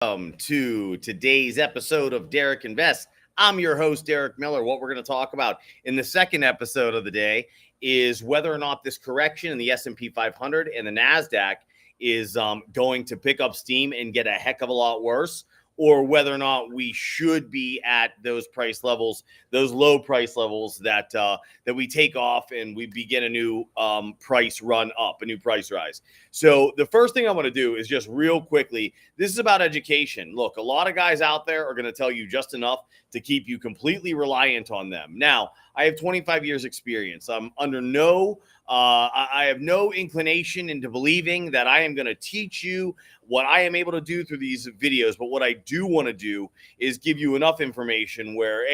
welcome to today's episode of Derek Invest. I'm your host, Derek Miller. What we're going to talk about in the second episode of the day is whether or not this correction in the S&P 500 and the NASDAQ is going to pick up steam and get a heck of a lot worse, or whether or not we should be at those price levels, those low price levels that we take off and we begin a new price run up, a new price rise. So the first thing I want to do is just real quickly, this is about education. Look, a lot of guys out there are going to tell you just enough to keep you completely reliant on them. Now, I have 25 years experience. I'm under I have no inclination into believing that I am going to teach you what I am able to do through these videos. But what I do want to do is give you enough information where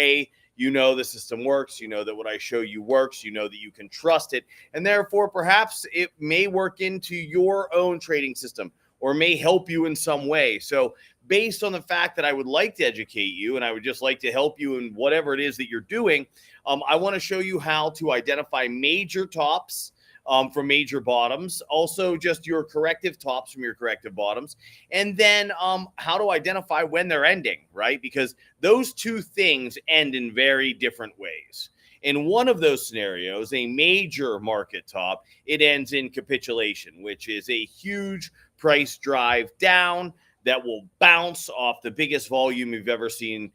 you know the system works, you know that what I show you works, you know that you can trust it, and therefore perhaps it may work into your own trading system or may help you in some way. So based on the fact that I would like to educate you and I would just like to help you in whatever it is that you're doing, I want to show you how to identify major tops from major bottoms, also just your corrective tops from your corrective bottoms, and then how to identify when they're ending, right? Because those two things end in very different ways. In one of those scenarios, a major market top, it ends in capitulation, which is a huge price drive down that will bounce off the biggest volume you've ever seen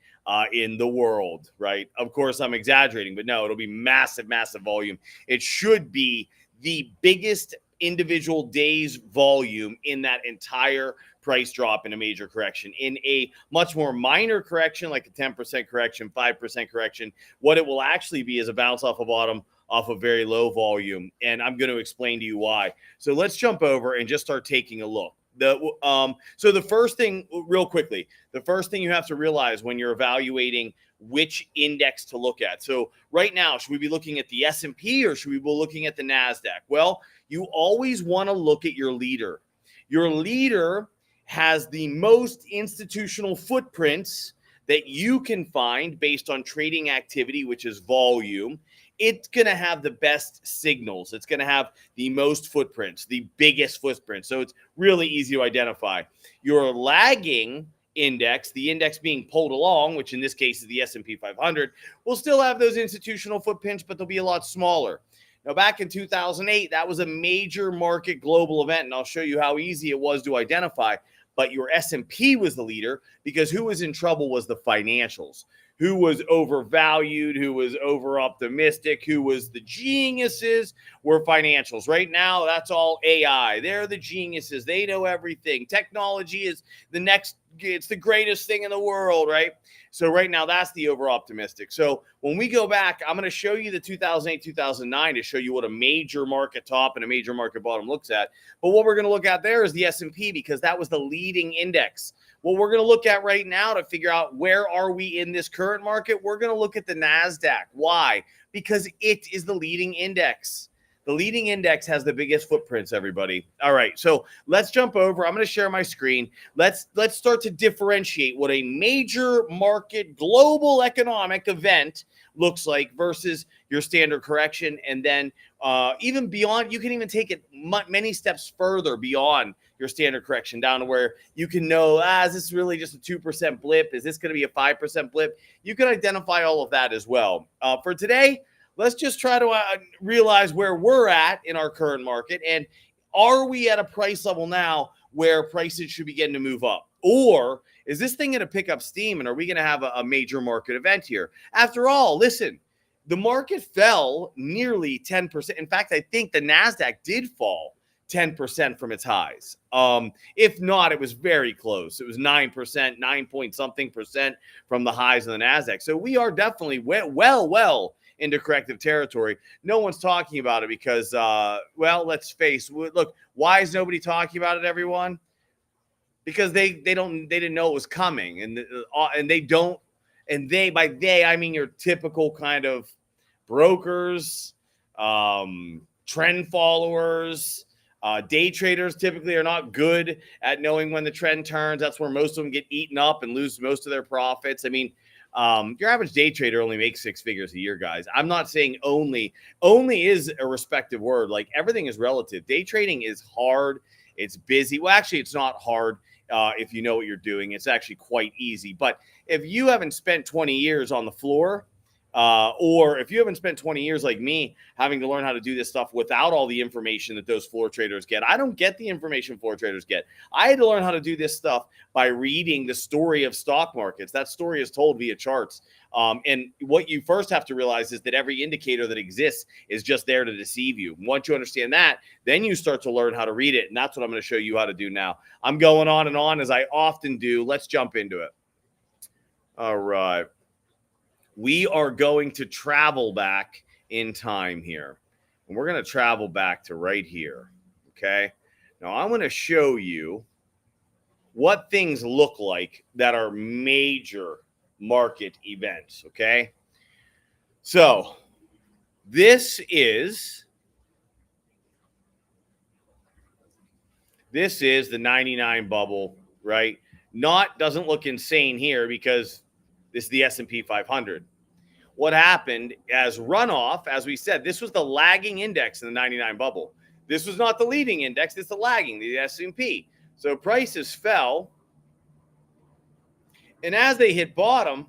in the world, right? Of course, I'm exaggerating, but no, it'll be massive, massive volume. It should be the biggest individual day's volume in that entire price drop in a major correction. In a much more minor correction, like a 10% correction, 5% correction, what it will actually be is a bounce off a bottom off a very low volume. And I'm going to explain to you why. So let's jump over and just start taking a look. So the first thing, real quickly, the first thing you have to realize when you're evaluating which index to look at. So right now, should we be looking at the S&P or should we be looking at the NASDAQ? Well, you always want to look at your leader. Your leader has the most institutional footprints that you can find based on trading activity, which is volume. It's going to have the best signals. It's going to have the most footprints, the biggest footprints. So it's really easy to identify. Your lagging index, the index being pulled along, which in this case is the S&P 500, will still have those institutional footprints, but they'll be a lot smaller. Now, back in 2008, that was a major market global event, and I'll show you how easy it was to identify. But your S&P was the leader because who was in trouble was the financials. Who was overvalued, who was over-optimistic, who was the geniuses were financials. Right now, that's all AI. They're the geniuses. They know everything. Technology is it's the greatest thing in the world, right? So right now, that's the over-optimistic. So when we go back, I'm going to show you the 2008, 2009 to show you what a major market top and a major market bottom looks at. But what we're going to look at there is the S&P because that was the leading index. What we're going to look at right now to figure out where are we in this current market, we're going to look at the NASDAQ. Why? Because it is the leading index. The leading index has the biggest footprints, everybody. All right, so let's jump over. I'm going to share my screen. Let's start to differentiate what a major market global economic event looks like versus your standard correction. And then even beyond, you can even take it many steps further beyond your standard correction down to where you can know, is this really just a 2% blip? Is this going to be a 5% blip? You can identify all of that as well. For today, let's just try to realize where we're at in our current market. And are we at a price level now where prices should begin to move up? Or is this thing going to pick up steam and are we going to have a major market event here? After all, listen, the market fell nearly 10%. In fact, I think the NASDAQ did fall 10% from its highs. If not, it was very close. It was 9%, 9 point something percent from the highs of the NASDAQ. So we are definitely well into corrective territory. No one's talking about it because, let's face, look, why is nobody talking about it, everyone? Because they didn't know it was coming, and they don't, and by they I mean your typical kind of brokers, trend followers. Day traders typically are not good at knowing when the trend turns. That's where most of them get eaten up and lose most of their profits. I mean, your average day trader only makes 6 figures a year, guys. I'm not saying only is a respective word. Like everything is relative. Day trading is hard. It's busy. Well, actually, it's not hard. if you know what you're doing. It's actually quite easy. But if you haven't spent 20 years on the floor, or if you haven't spent 20 years like me having to learn how to do this stuff without all the information that those floor traders get, I don't get the information floor traders get. I had to learn how to do this stuff by reading the story of stock markets. That story is told via charts. And what you first have to realize is that every indicator that exists is just there to deceive you. Once you understand that, then you start to learn how to read it. And that's what I'm going to show you how to do now. I'm going on and on as I often do. Let's jump into it. All right. We are going to travel back in time here. And we're going to travel back to right here. Okay. Now I'm going to show you what things look like that are major market events. Okay. So this is the 99 bubble, right? Doesn't look insane here because this is the S&P 500. What happened as runoff, as we said, this was the lagging index in the 99 bubble. This was not the leading index, it's the lagging, the S&P. So prices fell. And as they hit bottom,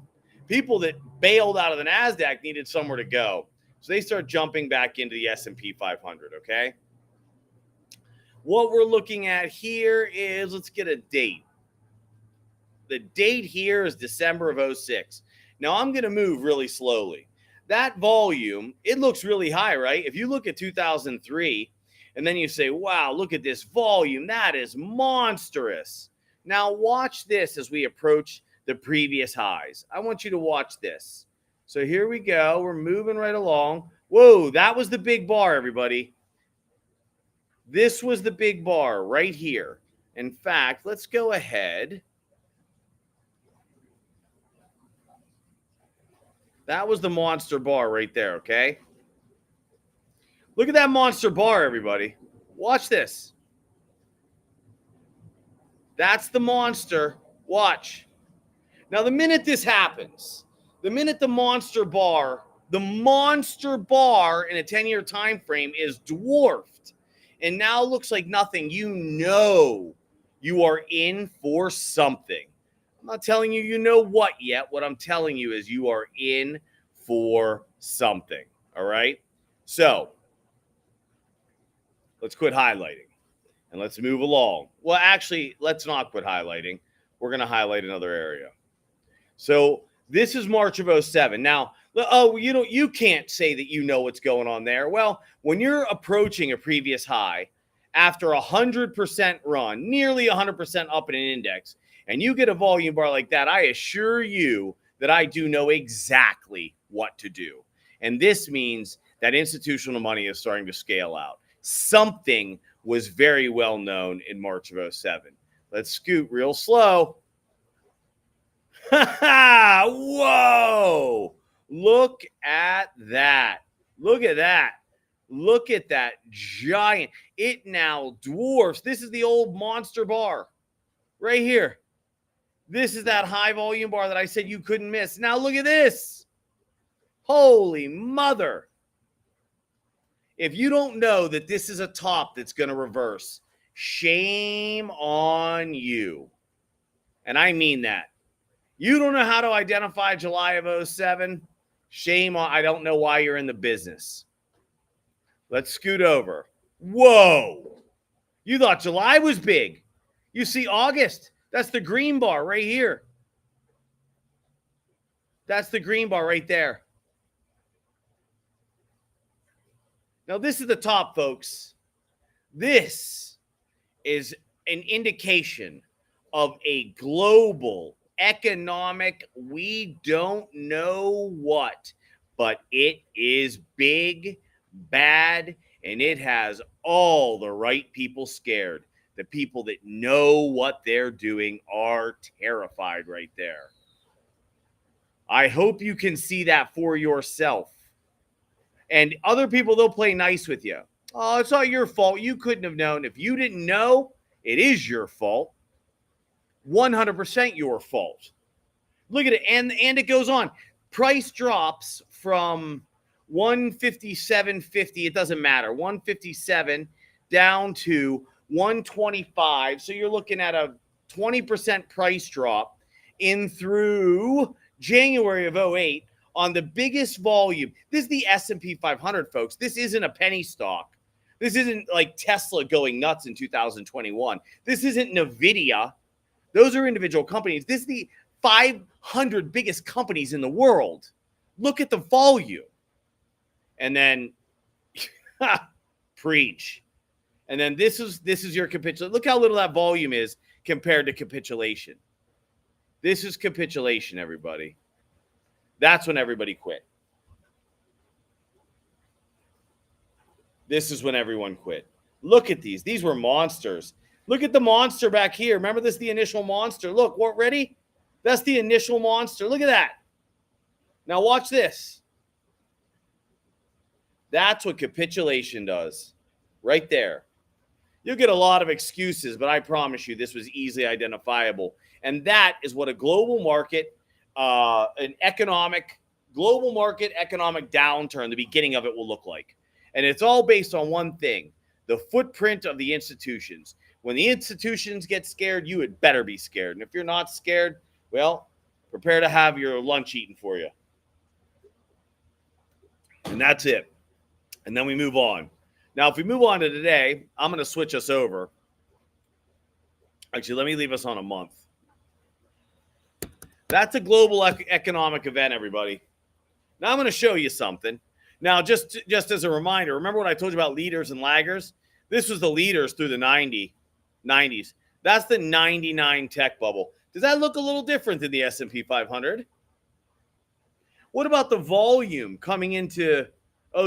people that bailed out of the NASDAQ needed somewhere to go. So they start jumping back into the S&P 500, okay? What we're looking at here is, let's get a date. The date here is December of 06. Now, I'm going to move really slowly. That volume, it looks really high, right? If you look at 2003 and then you say, wow, look at this volume. That is monstrous. Now, watch this as we approach the previous highs. I want you to watch this. So here we go. We're moving right along. Whoa, that was the big bar, everybody. This was the big bar right here. In fact, let's go ahead. That was the monster bar right there, okay? Look at that monster bar, everybody. Watch this. That's the monster. Watch. Now, the minute this happens, the minute the monster bar in a 10-year time frame is dwarfed and now looks like nothing, you know you are in for something. I'm not telling you know what yet. What I'm telling you is you are in for something, all right? So let's quit highlighting and let's move along. Well, actually, let's not quit highlighting. We're going to highlight another area. So this is March of 07. Now, you can't say that you know what's going on there. Well, when you're approaching a previous high after 100% run, nearly 100% up in an index, and you get a volume bar like that, I assure you that I do know exactly what to do. And this means that institutional money is starting to scale out. Something was very well known in March of 07. Let's scoot real slow. Whoa! Look at that. Look at that. Look at that giant. It now dwarfs. This is the old monster bar right here. This is that high volume bar that I said you couldn't miss. Now look at this. Holy mother. If you don't know that this is a top that's going to reverse, shame on you. And I mean that. You don't know how to identify July of 07? Shame on, I don't know why you're in the business. Let's scoot over. Whoa. You thought July was big. You see August. That's the green bar right here. That's the green bar right there. Now, this is the top, folks. This is an indication of a global economic, we don't know what, but it is big, bad, and it has all the right people scared. The people that know what they're doing are terrified right there. I hope you can see that for yourself. And other people, they'll play nice with you. Oh, it's not your fault. You couldn't have known. If you didn't know, it is your fault. 100% your fault. Look at it. And it goes on. Price drops from 157.50. It doesn't matter. 157 down to 125. So you're looking at a 20% price drop in through January of 08 on the biggest volume. This is the S&P 500, folks. This isn't a penny stock. This isn't like Tesla going nuts in 2021. This isn't NVIDIA. Those are individual companies. This is the 500 biggest companies in the world. Look at the volume. And then preach. And then this is your capitulation. Look how little that volume is compared to capitulation. This is capitulation, everybody. That's when everybody quit. This is when everyone quit. Look at these. These were monsters. Look at the monster back here. Remember this, the initial monster. Look, what, ready? That's the initial monster. Look at that. Now watch this. That's what capitulation does. Right there. You'll get a lot of excuses, but I promise you this was easily identifiable. And that is what a global market, global market economic downturn, the beginning of it will look like. And it's all based on one thing, the footprint of the institutions. When the institutions get scared, you had better be scared. And if you're not scared, well, prepare to have your lunch eaten for you. And that's it. And then we move on. Now, if we move on to today, I'm going to switch us over. Actually, let me leave us on a month. That's a global economic event, everybody. Now, I'm going to show you something. Now, just as a reminder, remember what I told you about leaders and laggers? This was the leaders through the 90s. That's the 99 tech bubble. Does that look a little different than the S&P 500? What about the volume coming into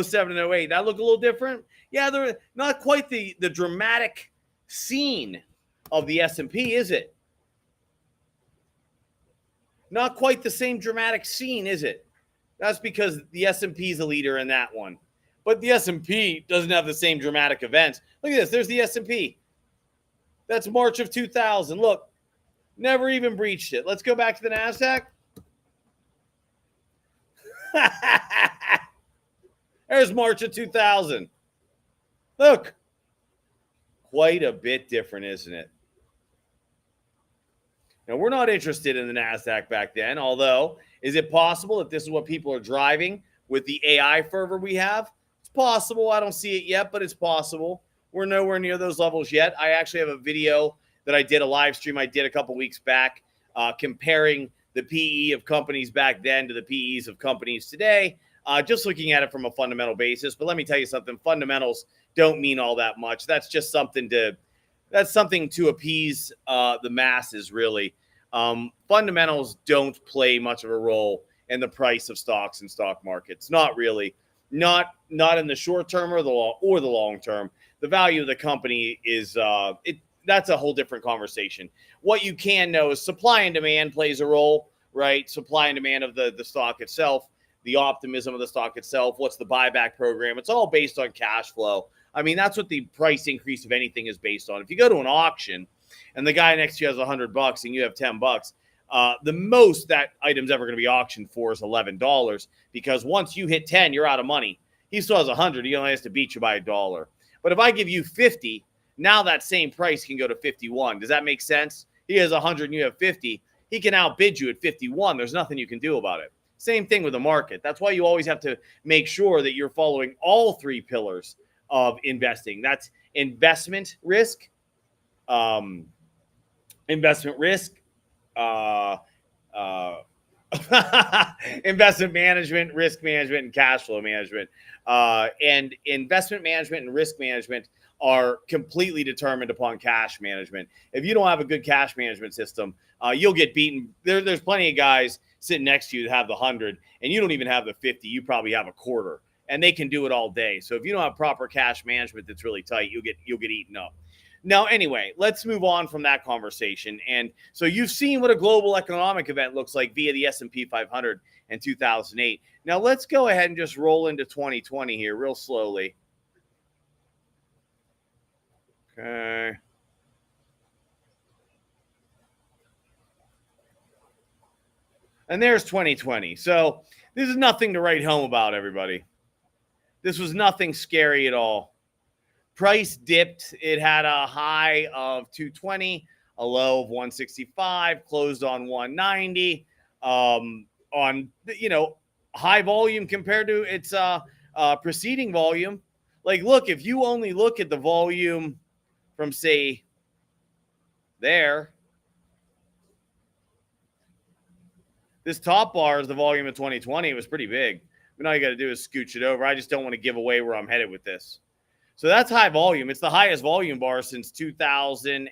07 and 08? That look a little different? Yeah, they're not quite the dramatic scene of the S&P, is it? Not quite the same dramatic scene, is it? That's because the S&P is a leader in that one. But the S&P doesn't have the same dramatic events. Look at this. There's the S&P. That's March of 2000. Look, never even breached it. Let's go back to the NASDAQ. There's March of 2000. Look. Quite a bit different, isn't it? Now, we're not interested in the NASDAQ back then, although, is it possible that this is what people are driving with the AI fervor we have? It's possible. I don't see it yet, but it's possible. We're nowhere near those levels yet. I actually have a video that I did, a live stream I did a couple weeks back, comparing the PE of companies back then to the PEs of companies today, just looking at it from a fundamental basis. But let me tell you something. Fundamentals don't mean all that much. That's just something to appease the masses, really. Fundamentals don't play much of a role in the price of stocks and stock markets. Not really. Not in the short term or the long term. The value of the company is that's a whole different conversation. What you can know is supply and demand plays a role, right? Supply and demand of the stock itself, the optimism of the stock itself, what's the buyback program. It's all based on cash flow. I mean, that's what the price increase of anything is based on. If you go to an auction and the guy next to you has $100 and you have $10, the most that item's ever going to be auctioned for is $11, because once you hit 10, you're out of money. He still has 100. He only has to beat you by $1. But if I give you 50, now that same price can go to 51. Does that make sense? He has 100 and you have 50. He can outbid you at 51. There's nothing you can do about it. Same thing with the market. That's why you always have to make sure that you're following all three pillars of investing. That's investment risk, investment management, risk management, and cash flow management. And investment management and risk management are completely determined upon cash management. If you don't have a good cash management system, you'll get beaten. There's plenty of guys sitting next to you that have the 100, and you don't even have the 50. You probably have a quarter, and they can do it all day. So if you don't have proper cash management that's really tight, you'll get eaten up. Now, anyway, let's move on from that conversation. And so you've seen what a global economic event looks like via the S&P 500 in 2008. Now, let's go ahead and just roll into 2020 here real slowly. Okay. And there's 2020. So this is nothing to write home about, everybody. This was nothing scary at all. Price dipped. It had a high of 220, a low of 165, closed on 190. On, high volume compared to its preceding volume. Like, look, if you only look at the volume from, say, there, this top bar is the volume of 2020. It was pretty big. But all you got to do is scooch it over. I just don't want to give away where I'm headed with this. So that's high volume. It's the highest volume bar since 2011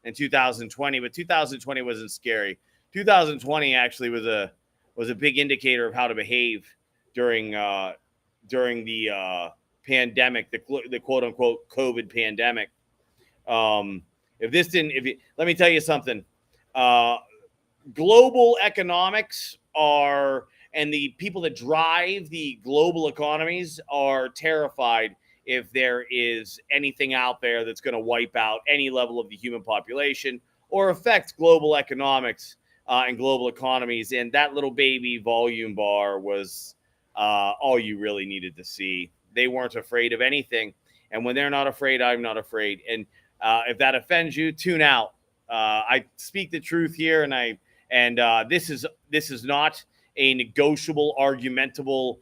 and 2020, but 2020 wasn't scary. 2020 actually was a big indicator of how to behave during the pandemic, the quote unquote COVID pandemic. Let me tell you something. Global economics and the people that drive the global economies are terrified if there is anything out there that's going to wipe out any level of the human population or affect global economics and global economies. And that little baby volume bar was all you really needed to see. They weren't afraid of anything. And when they're not afraid, I'm not afraid. And if that offends you, tune out. I speak the truth here, and this is not a negotiable, argumentable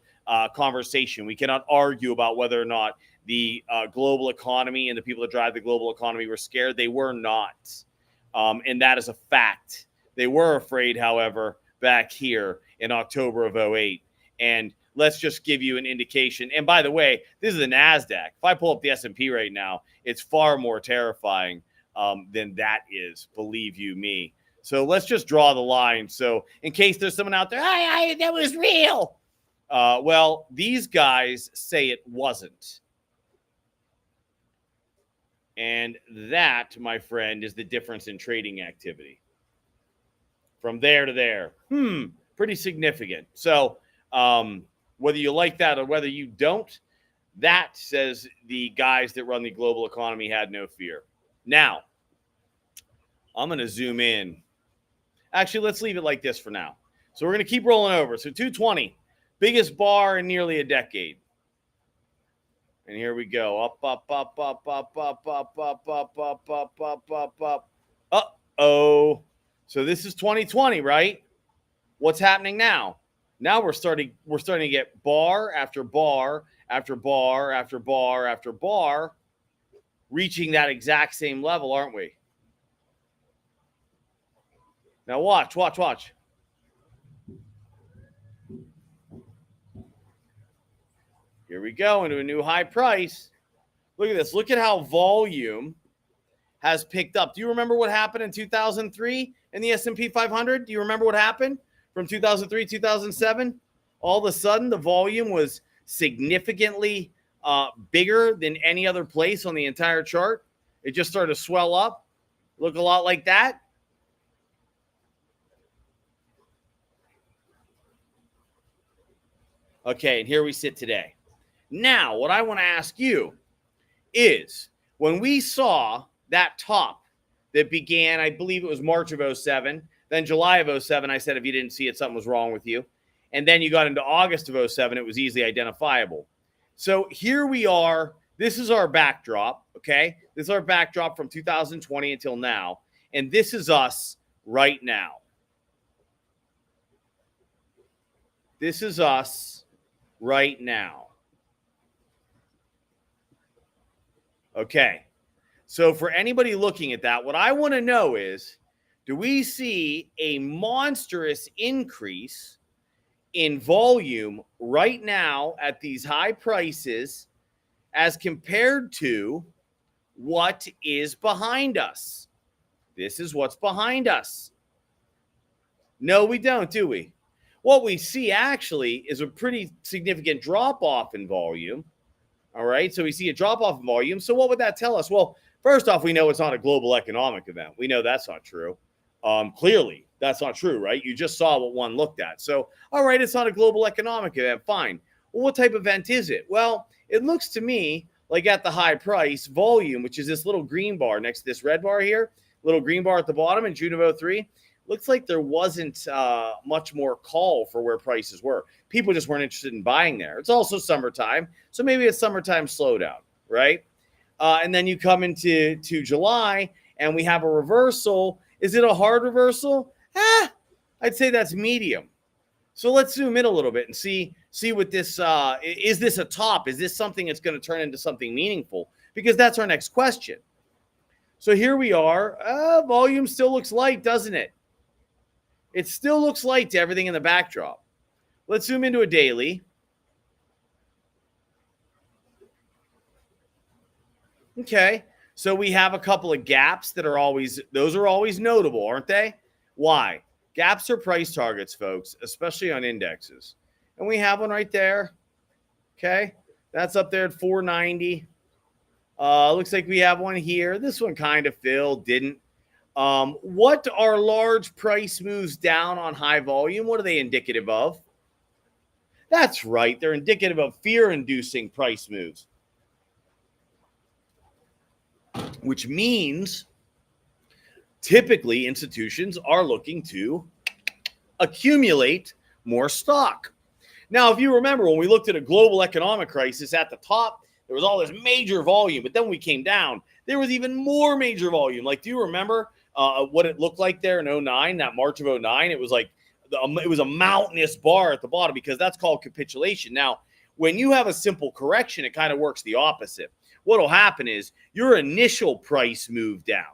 conversation. We cannot argue about whether or not the global economy and the people that drive the global economy were scared. They were not. And that is a fact. They were afraid, however, back here in October of 2008. And let's just give you an indication. And by the way, this is the NASDAQ. If I pull up the S&P right now, it's far more terrifying than that is, believe you me. So let's just draw the line. So in case there's someone out there, that was real. Well, these guys say it wasn't. And that, my friend, is the difference in trading activity. From there to there. Pretty significant. So whether you like that or whether you don't, that says the guys that run the global economy had no fear. Now, I'm going to zoom in. Actually, let's leave it like this for now. So we're going to keep rolling over. So 220, biggest bar in nearly a decade. And here we go. Up, up, up, up, up, up, up, up, up, up, up, up, up, up. Uh-oh. So this is 2020, right? What's happening now? Now we're starting to get bar after bar after bar after bar after bar, reaching that exact same level, aren't we? Now watch. Here we go into a new high price. Look at this. Look at how volume has picked up. Do you remember what happened in 2003 in the S&P 500? Do you remember what happened from 2003, 2007? All of a sudden, the volume was significantly bigger than any other place on the entire chart. It just started to swell up, look a lot like that. Okay, and here we sit today. Now, what I want to ask you is, when we saw that top that began, I believe it was March of 2007, then July of 2007, I said if you didn't see it, something was wrong with you. And then you got into August of 2007, it was easily identifiable. So here we are. This is our backdrop, okay? This is our backdrop from 2020 until now. And this is us right now. This is us right now. Okay. So for anybody looking at that, what I want to know is, do we see a monstrous increase in volume right now at these high prices as compared to what is behind us? This is what's behind us. No, we don't, do we? What we see actually is a pretty significant drop-off in volume. All right, so we see a drop-off in volume. So what would that tell us? Well, first off, we know it's not a global economic event. We know that's not true. Clearly, that's not true, right? You just saw what one looked at. So, all right, it's not a global economic event. Fine. Well, what type of event is it? Well, it looks to me like at the high price, volume, which is this little green bar next to this red bar here, little green bar at the bottom in June of 2003, looks like there wasn't much more call for where prices were. People just weren't interested in buying there. It's also summertime, so maybe it's summertime slowdown, right? And then you come into July and we have a reversal. Is it a hard reversal? I'd say that's medium. So let's zoom in a little bit and see what this is. This a top? Is this something that's going to turn into something meaningful? Because that's our next question. So here we are. Volume still looks light, doesn't it? It still looks light to everything in the backdrop. Let's zoom into a daily. Okay, so we have a couple of gaps that are always notable, aren't they? Why? Gaps are price targets, folks, especially on indexes. And we have one right there. Okay, that's up there at 490. Looks like we have one here. This one kind of filled, didn't. What are large price moves down on high volume? What are they indicative of? That's right. They're indicative of fear-inducing price moves, which means typically institutions are looking to accumulate more stock. Now, if you remember, when we looked at a global economic crisis at the top, there was all this major volume, but then when we came down, there was even more major volume. Like, do you remember what it looked like there in 09, that March of 09? It was like, it was a mountainous bar at the bottom because that's called capitulation. Now, when you have a simple correction, it kind of works the opposite. What will happen is your initial price move down,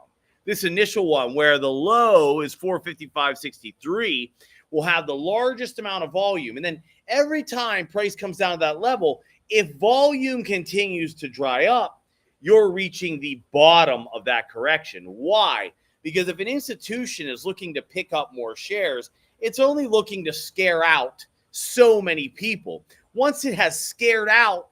this initial one where the low is 455.63, will have the largest amount of volume. And then every time price comes down to that level, if volume continues to dry up, you're reaching the bottom of that correction. Why? Because if an institution is looking to pick up more shares, it's only looking to scare out so many people. Once it has scared out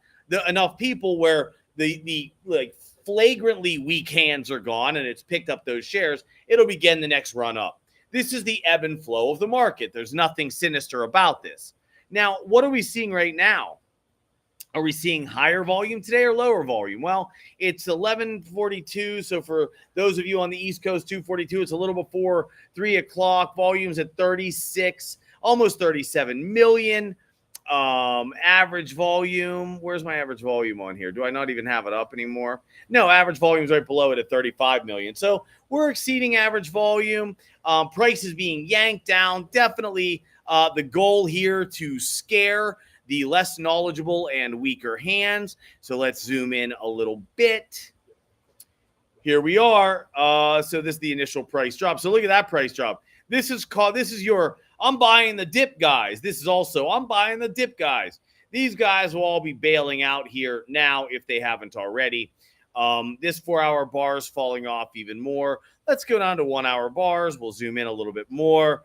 enough people where the like flagrantly weak hands are gone and it's picked up those shares, it'll begin the next run up. This is the ebb and flow of the market. There's nothing sinister about this. Now, what are we seeing right now? Are we seeing higher volume today or lower volume? Well, it's 11:42. So for those of you on the East Coast, 2:42, it's a little before 3 o'clock. Volume's at 36, almost 37 million. Average volume. Where's my average volume on here? Do I not even have it up anymore? No, average volume is right below it at 35 million. So we're exceeding average volume. Prices being yanked down. Definitely the goal here to scare the less knowledgeable and weaker hands. So let's zoom in a little bit. Here we are. So this is the initial price drop. So look at that price drop. This is your I'm buying the dip guys. This is also I'm buying the dip guys. These guys will all be bailing out here now if they haven't already. This 4-hour bar is falling off even more. Let's go down to 1-hour bars. We'll zoom in a little bit more.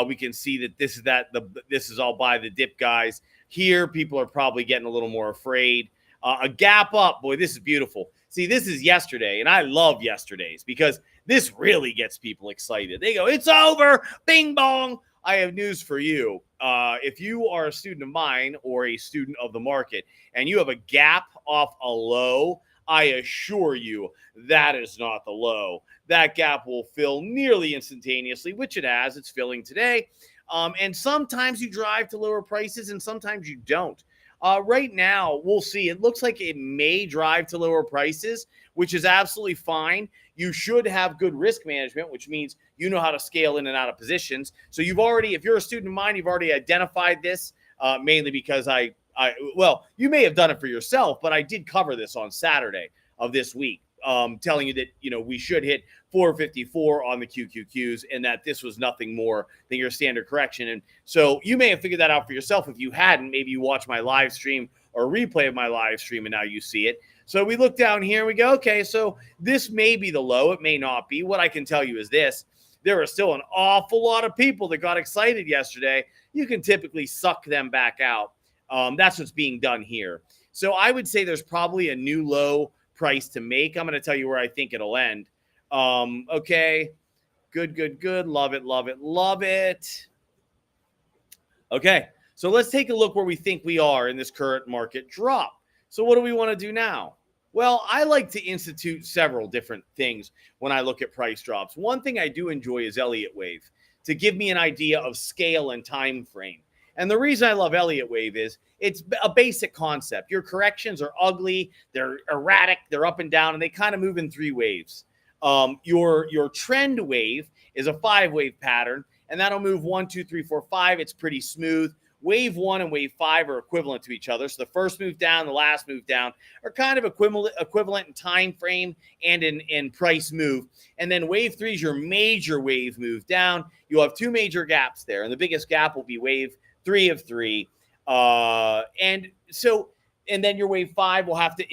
We can see that this is all by the dip guys. Here, people are probably getting a little more afraid. A gap up. Boy, this is beautiful. See, this is yesterday, and I love yesterdays because this really gets people excited. They go, it's over. Bing bong. I have news for you. If you are a student of mine or a student of the market and you have a gap off a low, I assure you that is not the low. That gap will fill nearly instantaneously, which it has. It's filling today. And sometimes you drive to lower prices and sometimes you don't. Right now, we'll see. It looks like it may drive to lower prices, which is absolutely fine. You should have good risk management, which means you know how to scale in and out of positions. So if you're a student of mine, you've already identified this, mainly because you may have done it for yourself, but I did cover this on Saturday of this week, telling you that, we should hit 454 on the QQQs and that this was nothing more than your standard correction. And so you may have figured that out for yourself. If you hadn't, maybe you watch my live stream or replay of my live stream and now you see it. So we look down here and we go, okay, so this may be the low. It may not be. What I can tell you is this. There are still an awful lot of people that got excited yesterday. You can typically suck them back out. That's what's being done here. So I would say there's probably a new low price to make. I'm going to tell you where I think it'll end. Okay. Good. Love it. Okay. So let's take a look where we think we are in this current market drop. So what do we want to do now? Well, I like to institute several different things when I look at price drops. One thing I do enjoy is Elliott wave to give me an idea of scale and time frame. And the reason I love Elliott wave is it's a basic concept. Your corrections are ugly, they're erratic, they're up and down, and they kind of move in three waves. Your trend wave is a 5-wave pattern, and that'll move 1, 2, 3, 4, 5. It's pretty smooth. Wave 1 and wave 5 are equivalent to each other. So the first move down, the last move down are kind of equivalent in time frame and in price move. And then wave 3 is your major wave move down. You'll have two major gaps there, and the biggest gap will be wave 3 of 3. And then your wave 5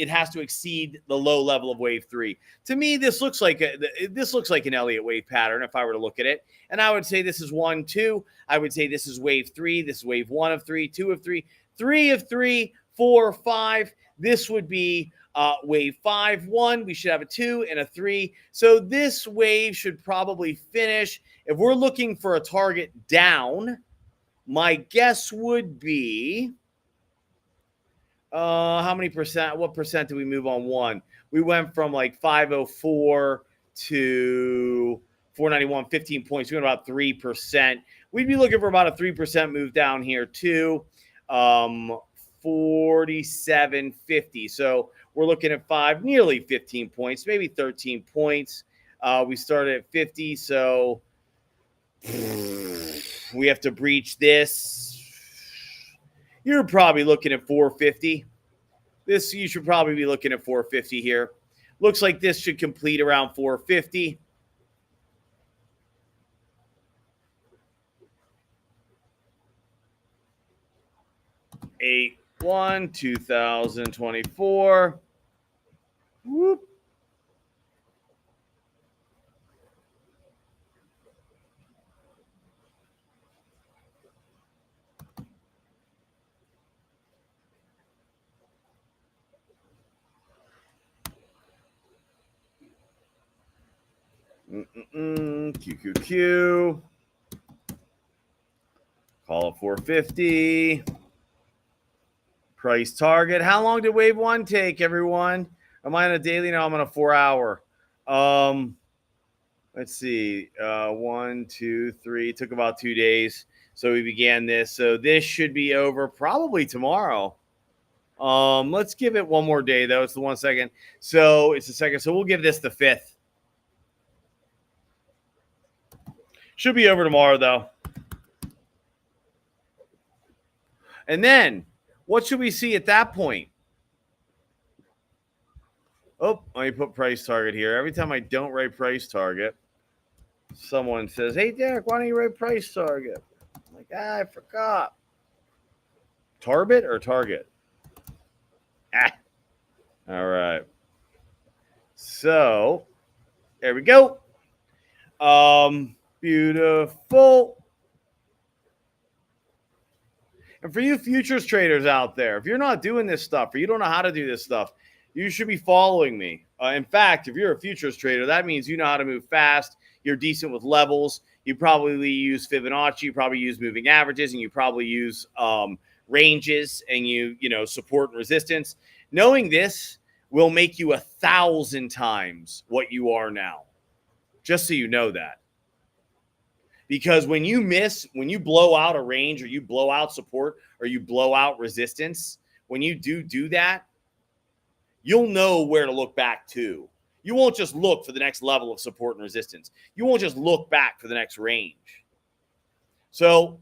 has to exceed the low level of wave 3. To me, this looks like an Elliott wave pattern if I were to look at it. And I would say this is 1, 2. I would say this is wave 3. This is wave 1 of 3, 2 of 3, 3 of 3, 4, 5. This would be wave 5, 1. We should have a 2 and a 3. So this wave should probably finish. If we're looking for a target down, my guess would be how many percent? What percent did we move on 1? We went from like 504 to 491, 15 points. We went about 3%. We'd be looking for about a 3% move down here too. 47.50. So we're looking at nearly 15 points, maybe 13 points. We started at 50, so we have to breach this. You're probably looking at 450. You should probably be looking at 450 here. Looks like this should complete around 450. Eight 1 2024. Whoop. QQQ. Call it 450. Price target. How long did wave 1 take, everyone? Am I on a daily? No, I'm on a 4-hour. Let's see. 1, 2, 3. It took about 2 days. So we began this. So this should be over probably tomorrow. Let's give it one more day, though. It's the 1 second. So it's the second. So we'll give this the 5th. Should be over tomorrow, though. And then, what should we see at that point? Oh, let me put price target here. Every time I don't write price target, someone says, hey, Derek, why don't you write price target? I'm like, I forgot. Tarbit or target? All right. So, there we go. Beautiful. And for you futures traders out there, if you're not doing this stuff or you don't know how to do this stuff, you should be following me. In fact, if you're a futures trader, that means you know how to move fast. You're decent with levels. You probably use Fibonacci. You probably use moving averages, and you probably use ranges, and you support and resistance. Knowing this will make you 1,000 times what you are now. Just so you know that. Because when you blow out a range, or you blow out support, or you blow out resistance, when you do that, you'll know where to look back to. You won't just look for the next level of support and resistance. You won't just look back for the next range. So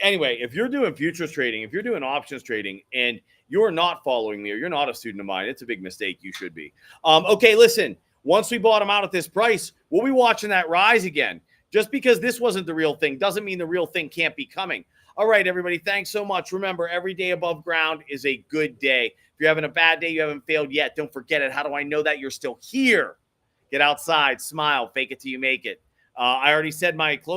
anyway, if you're doing futures trading, if you're doing options trading, and you're not following me, or you're not a student of mine, it's a big mistake. You should be. Okay, listen, once we bought them out at this price, we'll be watching that rise again. Just because this wasn't the real thing doesn't mean the real thing can't be coming. All right, everybody, thanks so much. Remember, every day above ground is a good day. If you're having a bad day, you haven't failed yet, don't forget it. How do I know that? You're still here. Get outside, smile, fake it till you make it. I already said my closing.